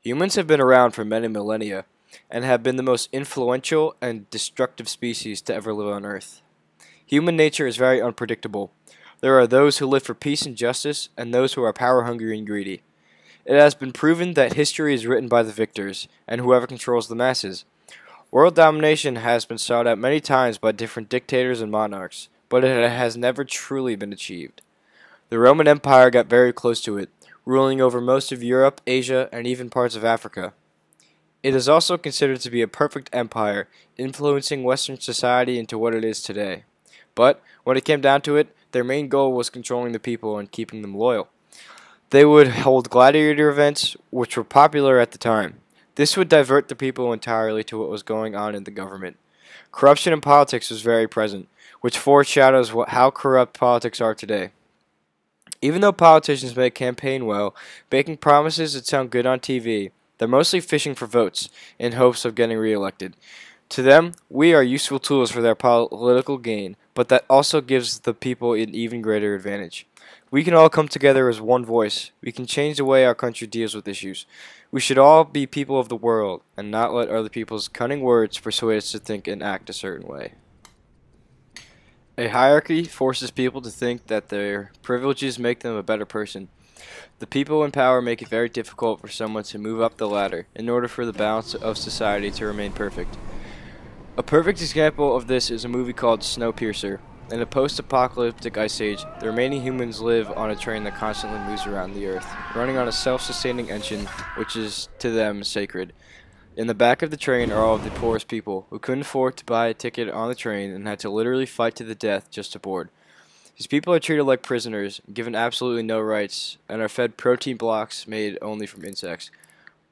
Humans have been around for many millennia and have been the most influential and destructive species to ever live on Earth. Human nature is very unpredictable. There are those who live for peace and justice, and those who are power-hungry and greedy. It has been proven that history is written by the victors, and whoever controls the masses. World domination has been sought out many times by different dictators and monarchs, but it has never truly been achieved. The Roman Empire got very close to it, ruling over most of Europe, Asia, and even parts of Africa. It is also considered to be a perfect empire, influencing Western society into what it is today. But when it came down to it, their main goal was controlling the people and keeping them loyal. They would hold gladiator events, which were popular at the time. This would divert the people entirely to what was going on in the government. Corruption in politics was very present, which foreshadows how corrupt politics are today. Even though politicians may campaign well, making promises that sound good on TV, they're mostly fishing for votes in hopes of getting reelected. To them, we are useful tools for their political gain, but that also gives the people an even greater advantage. We can all come together as one voice. We can change the way our country deals with issues. We should all be people of the world and not let other people's cunning words persuade us to think and act a certain way. A hierarchy forces people to think that their privileges make them a better person. The people in power make it very difficult for someone to move up the ladder in order for the balance of society to remain perfect. A perfect example of this is a movie called Snowpiercer. In a post-apocalyptic ice age, the remaining humans live on a train that constantly moves around the Earth, running on a self-sustaining engine, which is to them sacred. In the back of the train are all of the poorest people, who couldn't afford to buy a ticket on the train and had to literally fight to the death just to board. These people are treated like prisoners, given absolutely no rights, and are fed protein blocks made only from insects.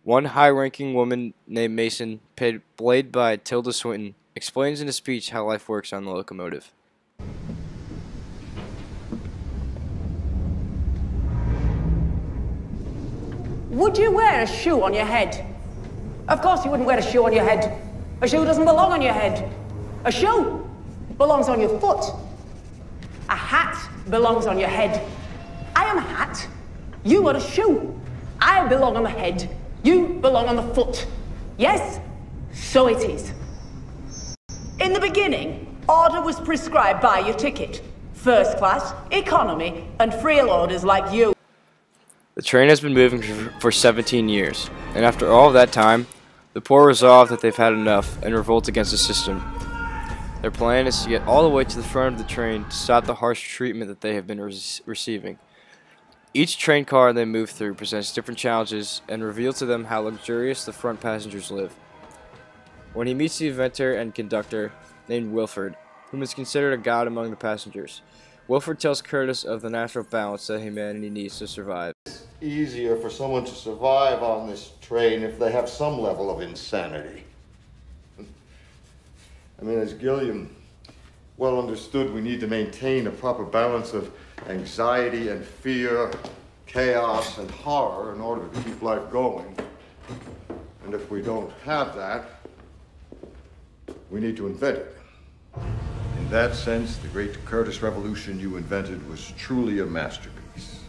One high-ranking woman named Mason, played by Tilda Swinton, explains in a speech how life works on the locomotive. Would you wear a shoe on your head? Of course you wouldn't wear a shoe on your head. A shoe doesn't belong on your head. A shoe belongs on your foot. A hat belongs on your head. I am a hat. You are a shoe. I belong on the head. You belong on the foot. Yes, so it is. In the beginning, order was prescribed by your ticket. First class, economy, and frail orders like you. The train has been moving for 17 years, and after all of that time, the poor resolve that they've had enough and revolt against the system. Their plan is to get all the way to the front of the train to stop the harsh treatment that they have been receiving. Each train car they move through presents different challenges and reveals to them how luxurious the front passengers live. When he meets the inventor and conductor named Wilford, whom is considered a god among the passengers, Wilford tells Curtis of the natural balance that humanity needs to survive. It's easier for someone to survive on this train if they have some level of insanity. I mean, as Gilliam well understood, we need to maintain a proper balance of anxiety and fear, chaos and horror in order to keep life going. And if we don't have that, we need to invent it. In that sense, the great Curtis revolution you invented was truly a masterpiece.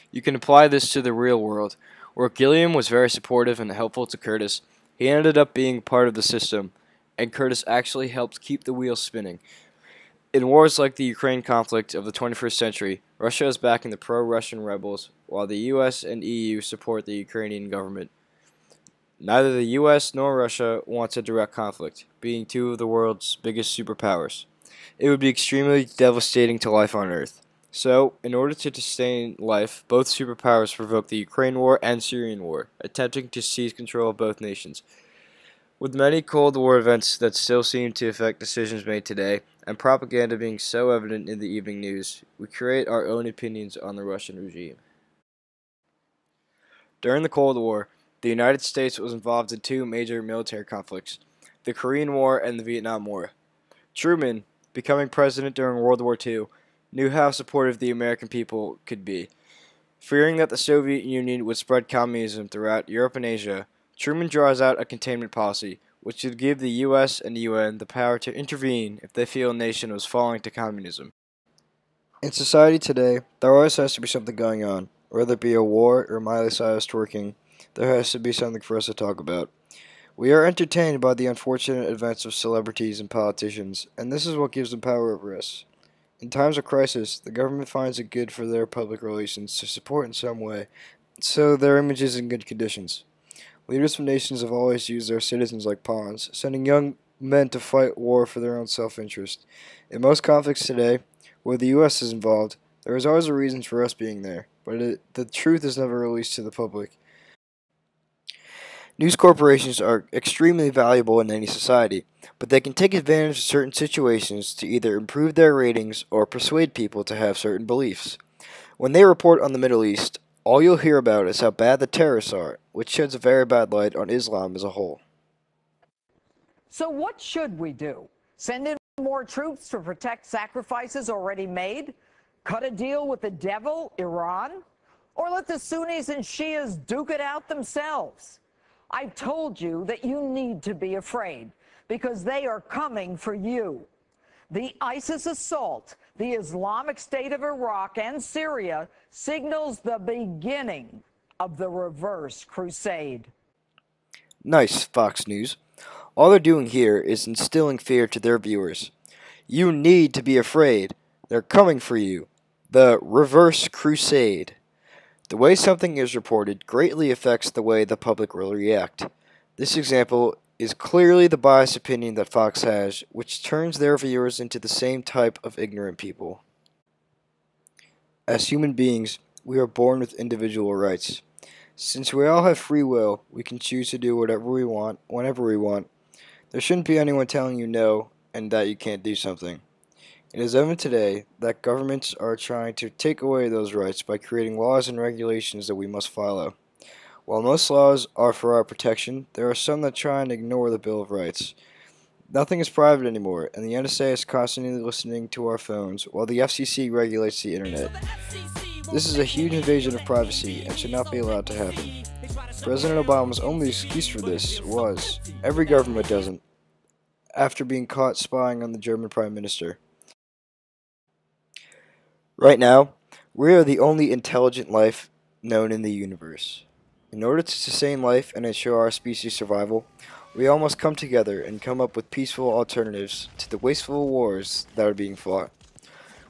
You can apply this to the real world, where Gilliam was very supportive and helpful to Curtis. He ended up being part of the system, and Curtis actually helped keep the wheels spinning. In wars like the Ukraine conflict of the 21st century, Russia is backing the pro-Russian rebels, while the US and EU support the Ukrainian government. Neither the US nor Russia wants a direct conflict, being two of the world's biggest superpowers. It would be extremely devastating to life on Earth. So, in order to sustain life, both superpowers provoked the Ukraine War and Syrian War, attempting to seize control of both nations. With many Cold War events that still seem to affect decisions made today, and propaganda being so evident in the evening news, we create our own opinions on the Russian regime. During the Cold War, the United States was involved in two major military conflicts, the Korean War and the Vietnam War. Truman, becoming president during World War II, knew how supportive the American people could be. Fearing that the Soviet Union would spread communism throughout Europe and Asia, Truman draws out a containment policy, which would give the US and UN the power to intervene if they feel a nation was falling to communism. In society today, there always has to be something going on. Whether it be a war or Miley Cyrus twerking, there has to be something for us to talk about. We are entertained by the unfortunate events of celebrities and politicians, and this is what gives them power over us. In times of crisis, the government finds it good for their public relations to support in some way, so their image is in good conditions. Leaders of nations have always used their citizens like pawns, sending young men to fight war for their own self-interest. In most conflicts today, where the U.S. is involved, there is always a reason for us being there, but the truth is never released to the public. News corporations are extremely valuable in any society, but they can take advantage of certain situations to either improve their ratings or persuade people to have certain beliefs. When they report on the Middle East, all you'll hear about is how bad the terrorists are, which sheds a very bad light on Islam as a whole. So what should we do? Send in more troops to protect sacrifices already made? Cut a deal with the devil, Iran? Or let the Sunnis and Shias duke it out themselves? I've told you that you need to be afraid because they are coming for you. The ISIS assault, the Islamic State of Iraq and Syria signals the beginning of the reverse crusade. Nice, Fox News. All they're doing here is instilling fear to their viewers. You need to be afraid. They're coming for you. The reverse crusade. The way something is reported greatly affects the way the public will react. This example is clearly the biased opinion that Fox has, which turns their viewers into the same type of ignorant people. As human beings, we are born with individual rights. Since we all have free will, we can choose to do whatever we want, whenever we want. There shouldn't be anyone telling you no and that you can't do something. It is evident today that governments are trying to take away those rights by creating laws and regulations that we must follow. While most laws are for our protection, there are some that try and ignore the Bill of Rights. Nothing is private anymore, and the NSA is constantly listening to our phones, while the FCC regulates the internet. This is a huge invasion of privacy and should not be allowed to happen. President Obama's only excuse for this was, every government doesn't, after being caught spying on the German Prime Minister. Right now, we are the only intelligent life known in the universe. In order to sustain life and ensure our species' survival, we all must come together and come up with peaceful alternatives to the wasteful wars that are being fought.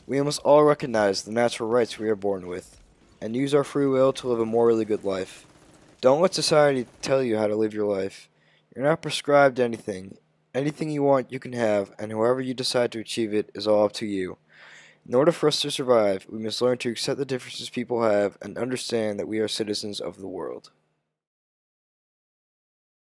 We must all recognize the natural rights we are born with, and use our free will to live a morally good life. Don't let society tell you how to live your life. You're not prescribed anything. Anything you want, you can have, and however you decide to achieve it is all up to you. In order for us to survive, we must learn to accept the differences people have and understand that we are citizens of the world.